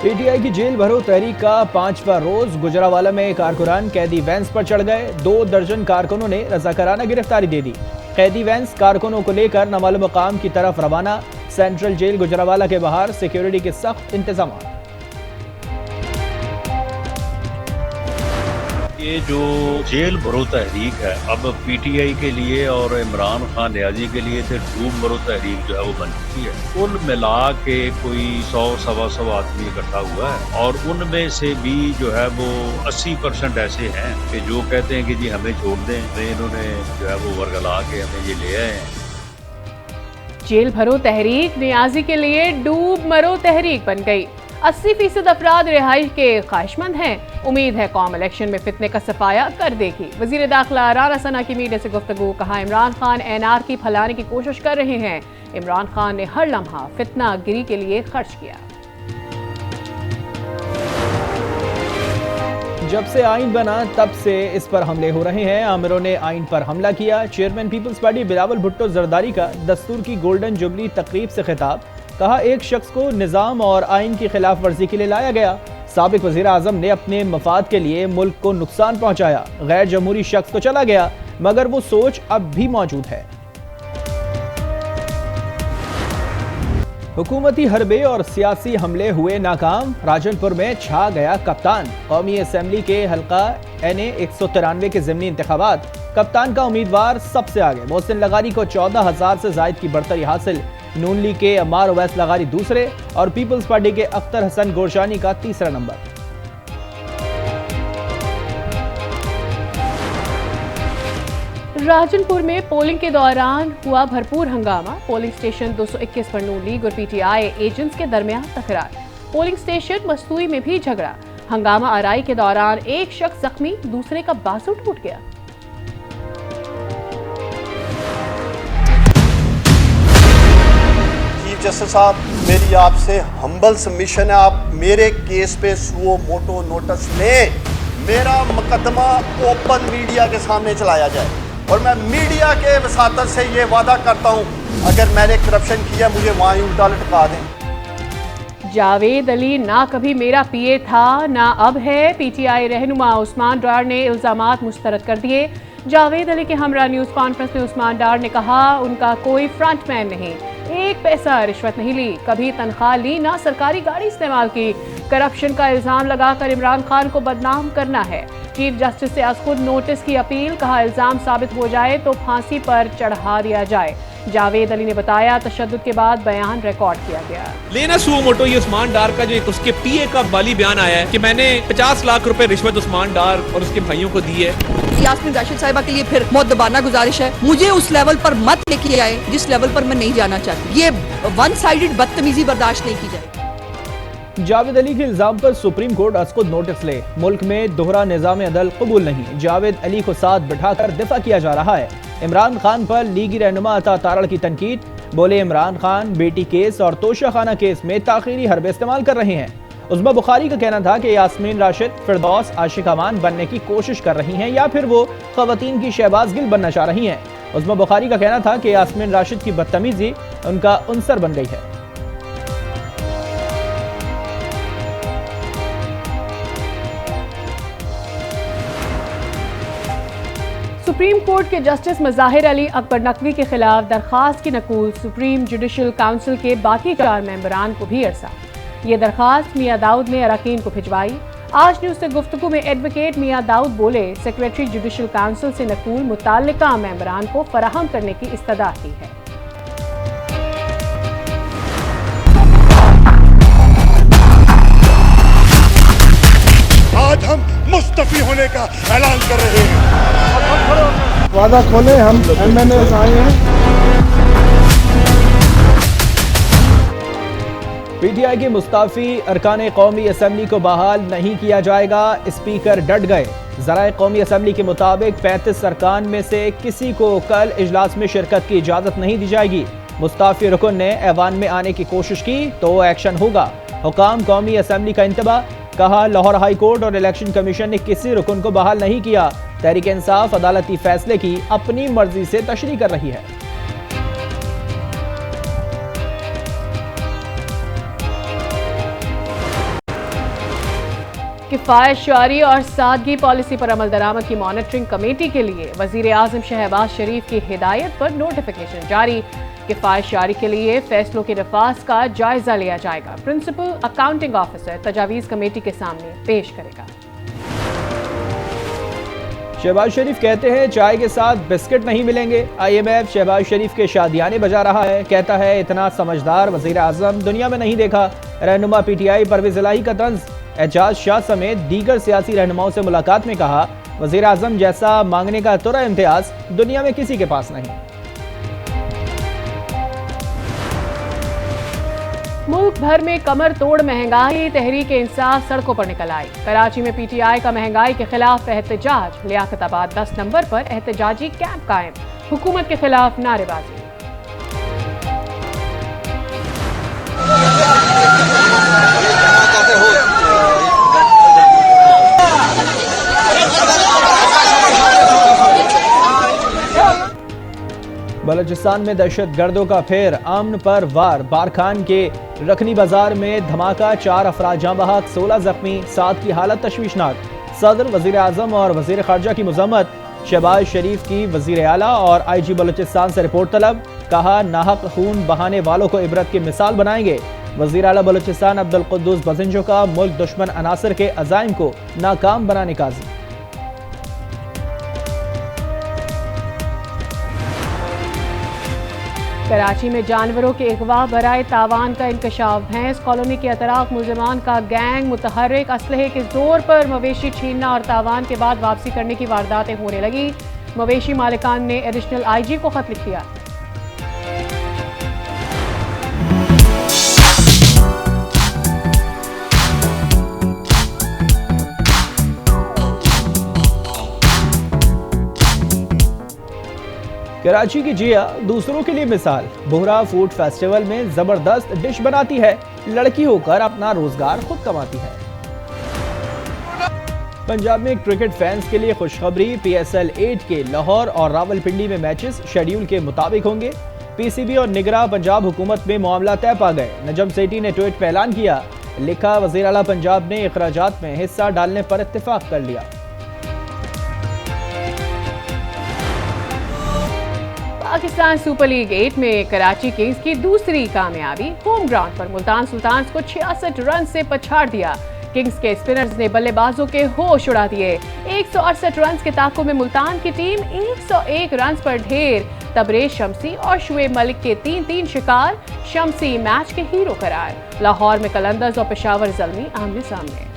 PTI की jail भरो तहरीक का 5वां रोज गुजरावाला में कारकुनान कैदी वैन्स पर चढ़ गए। 2 दर्जन कारकुनों ने रजाकाराना गिरफ्तारी दे दी। कैदी वैन्स कारकुनों को लेकर नमालूम मकाम की तरफ रवाना। सेंट्रल जेल गुजरावाला के बाहर सिक्योरिटी के सख्त इंतजाम। ये जो जेल भरो तहरीक है अब पीटीआई के लिए और इमरान खान न्याजी के लिए तो डूब भरो तहरीक जो है वो बन चुकी है। कुल मिला के कोई 100-125 आदमी इकट्ठा हुआ है और उनमें से भी जो है वो 80% ऐसे हैं कि जो कहते हैं कि जी हमें छोड़ दें। इन्होंने जो है वो वर्गला के हमें ये ले आए हैं। जेल भरो तहरीक न्याजी के लिए डूब मरो तहरीक बन गई। 80% अफराद रिहाइश के ख्वाहिशमंद हैं। उम्मीद है कौम इलेक्शन में फितने का सफाया कर देगी। वजीर दाखिला राना सना की मीडिया से गुफ्तगू। कहा इमरान खान एनआरकी फैलाने की कोशिश कर रहे हैं। इमरान खान ने हर लम्हा फितना गिरी के लिए खर्च किया। जब से आइन बना तब से इस पर हमले हो रहे हैं। आमिरों ने आइन पर हमला किया। चेयरमैन पीपल्स पार्टी बिलावल भुट्टो जरदारी का दस्तूर की गोल्डन जुबली तकरीब से खिताब। कहा एक शख्स को निज़ाम और आइन की खिलाफ वर्जी के लिए लाया गया। साबिक वज़ीर आज़म ने अपने मफाद के लिए मुल्क को नुकसान पहुंचाया। गैर जमहूरी शख्स को चला गया मगर वो सोच अब भी मौजूद है। हुकूमती हरबे और सियासी हमले हुए नाकाम। राजनपुर में छा गया कप्तान। कौमी असम्बली के हल्का NA 193 के ज़िमनी इंतखाबात। कप्तान का उम्मीदवार सबसे आगे। मोहसिन लगारी को 14,000 से जायद की बढ़तरी हासिल। नून लीग के अम्मार ओवैस लगारी दूसरे और पीपल्स पार्टी के अख्तर हसन गोरशानी का तीसरा नंबर। राजनपुर में पोलिंग के दौरान हुआ भरपूर हंगामा। पोलिंग स्टेशन 221 पर नून लीग और पीटीआई एजेंट्स के दरमियान तकरार। पोलिंग स्टेशन मस्तूई में भी झगड़ा। हंगामा आराई के दौरान एक शख्स जख्मी, दूसरे का बाजू टूट गया। जस्टिस साहब, मेरी आपसे हम्बल सबमिशन है, आप मेरे केस पे सुओ मोटो नोटिस लें। मेरा मुकदमा ओपन मीडिया के सामने चलाया जाए और मैं मीडिया के वसातत से ये वादा करता हूँ अगर मैंने करप्शन किया मुझे वहाँ ही उल्टा लटका दें। जावेद अली ना कभी मेरा पीए था ना अब है। पीटीआई रहनुमा उस्मान डार ने इल्जामात मुस्तरद कर दिए। जावेद अली के हमरा न्यूज़ कॉन्फ्रेंस में उस्मान डार ने कहा उनका कोई फ्रंटमैन नहीं, एक पैसा रिश्वत नहीं ली, कभी तनख्वाह ली ना सरकारी गाड़ी इस्तेमाल की। करप्शन का इल्जाम लगाकर इमरान खान को बदनाम करना है। चीफ जस्टिस से आज खुद नोटिस की अपील। कहा इल्जाम साबित हो जाए तो फांसी पर चढ़ा दिया जाए। जावेद अली ने बताया तशद्दुद के बाद बयान रिकॉर्ड किया गया। लेना सुओ मोटो ये उस्मान डार का जो एक उसके पीए का वाली बयान आया है कि मैंने 50 लाख रुपए रिश्वत उस्मान डार और उसके भाइयों को दी है। यास्मीन राशिद साहिबा के लिए फिर मुअद्दबाना गुजारिश है, मुझे उस लेवल पर मत लेके आए जिस लेवल पर मैं नहीं जाना चाहती। ये वन साइडेड बदतमीजी बर्दाश्त नहीं की जाए। जावेद अली के इल्जाम पर सुप्रीम कोर्ट आज खुद नोटिस ले। मुल्क में दोहरा निजाम अदल कबूल नहीं। जावेद अली को साथ बिठाकर दिफा किया जा रहा है। इमरान खान पर लीगी रहनुमा अता तारड़ की तनकीद। बोले इमरान खान बेटी केस और तोशा खाना केस में ताखीरी हरबे इस्तेमाल कर रहे हैं। उस्मा बुखारी का कहना था कि यास्मीन राशिद फिरदौस आशिक अमान बनने की कोशिश कर रही हैं या फिर वो खवातीन की शहबाज गिल बनना चाह रही हैं। उस्मा बुखारी का कहना था कि यास्मीन राशिद की बदतमीजी उनका उनसर बन गई है। सुप्रीम कोर्ट के जस्टिस मज़ाहिर अली अकबर नकवी के खिलाफ दरखास्त की नकूल सुप्रीम जुडिशल काउंसिल के बाकी 4 मेंबरान को भी अरसा। ये दरखास्त मियां दाऊद ने अरकान को भिजवाई। आज न्यूज़ से गुफ्तगू में एडवोकेट मियां दाऊद बोले सेक्रेटरी जुडिशल काउंसिल से नकूल मुताल्लिका मेंबरान को फराहम करने की इस्तदा की है। आज हम मुस्तफी होने का ऐलान कर रहे हैं। वादा खोले, हम MNA आए हैं। पीटीआई की मुस्ताफी अरकान कौमी असम्बली को बहाल नहीं किया जाएगा। स्पीकर डट गए। ज़राए कौमी असम्बली के मुताबिक 35 अरकान में से किसी को कल इजलास में शिरकत की इजाज़त नहीं दी जाएगी। मुस्ताफी रुकन ने ऐवान में आने की कोशिश की तो एक्शन होगा। हुकाम कौमी असम्बली का इंतबा कहा, लाहौर हाई कोर्ट और इलेक्शन कमीशन ने किसी रुकन को बहाल नहीं किया। तहरीक इंसाफ अदालती फैसले की अपनी मर्जी से तशरीह कर रही है। किफ़ायत शारी और सादगी पॉलिसी पर अमल दरामद की मॉनिटरिंग कमेटी के लिए वज़ीर आज़म शहबाज शरीफ की हिदायत पर नोटिफिकेशन जारी। किफ़ायत शारी के लिए फैसलों के नफाज का जायजा लिया जाएगा। प्रिंसिपल अकाउंटिंग ऑफिसर तजावीज़ कमेटी के सामने पेश करेगा। शहबाज शरीफ कहते हैं, चाय के साथ बिस्किट नहीं मिलेंगे। IMF शहबाज शरीफ के शादियाने बजा रहा है। कहता है, इतना समझदार वज़ीर आज़म दुनिया में नहीं देखा। रहनुमा PTI परवेज़ इलाही का तंज। एजाज शाह समेत दीगर सियासी रहनुमाओं से मुलाकात में कहा, वज़ीर आज़म जैसा मांगने का तुरा इम्तियाज दुनिया में किसी के पास नहीं। मुल्क भर में कमर तोड़ महंगाई, तहरीक इंसाफ सड़कों पर निकल आई। कराची में PTI का महंगाई के खिलाफ एहतजाज। लियाकताबाद 10 नंबर पर एहतजाजी कैंप कायम। हुकूमत के खिलाफ नारेबाजी। बलूचिस्तान में दहशत गर्दों का फेर, अमन पर वार। बारखान के रखनी बाजार में धमाका, 4 अफराद जाँ बहक, 16 जख्मी, 7 की हालत तशवीशनाक। सदर, वजीर आजम और वजीर खारजा की मजम्मत। शहबाज शरीफ की वजीर आला और IG बलूचिस्तान से रिपोर्ट तलब। कहा, नाहक खून बहाने वालों को इबरत की मिसाल बनाएंगे। वजीर आला बलूचिस्तान अब्दुल कुद्दूस बजिंजो का मुल्क दुश्मन अनासर के अज़ाइम को नाकाम बनाने का अज़्म। कराची में जानवरों के अगवा बराए तावान का इंकशाफ। भैंस कॉलोनी के अतराफ मुलजमान का गैंग मुतहर्रिक, असलहे के जोर पर मवेशी छीनना और तावान के बाद वापसी करने की वारदातें होने लगी। मवेशी मालिकान ने एडिशनल IG को खत लिख दिया। कराची की जिया दूसरों के लिए मिसाल। बोहरा फूड फेस्टिवल में जबरदस्त डिश बनाती है। लड़की होकर अपना रोजगार खुद कमाती है। पंजाब में क्रिकेट फैंस के लिए खुशखबरी। PSL 8 के लाहौर और रावलपिंडी में मैचेस शेड्यूल के मुताबिक होंगे। PCB और निगरां पंजाब हुकूमत में मामला तय पा गए। नजम सेठी ने ट्वीट पर ऐलान किया, लिखा, वज़ीर आला पंजाब ने इखराजात में हिस्सा डालने पर इत्तेफाक कर लिया। पाकिस्तान सुपर लीग 8 में कराची किंग्स की दूसरी कामयाबी। होम ग्राउंड पर मुल्तान सुल्तान्स को 66 रन से पछाड़ दिया। किंग्स के स्पिनर्स ने बल्लेबाजों के होश उड़ा दिए। 168 रन के ताक़ुब में मुल्तान की टीम 101 रन पर ढेर। तबरेज शम्सी और शुएब मलिक के 3-3 शिकार। शम्सी मैच के हीरो करार। लाहौर में कलंदर्स और पेशावर ज़ल्मी आमने सामने।